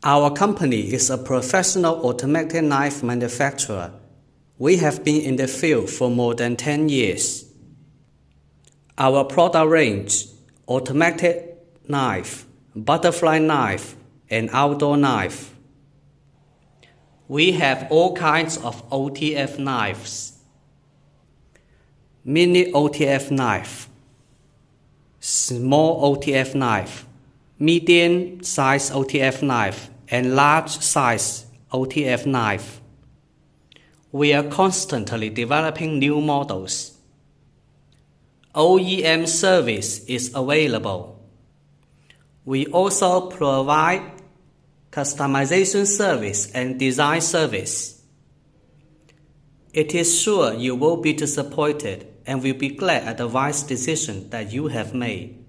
Our company is a professional automatic knife manufacturer. We have been in the field for more than 10 years. Our product range: automatic knife, butterfly knife, and outdoor knife. We have all kinds of OTF knives: mini OTF knife, small OTF knife, medium size OTF knife, and large size OTF knife. We are constantly developing new models. OEM service is available. We also provide customization service and design service. It is sure you will be disappointed and will be glad at the wise decision that you have made.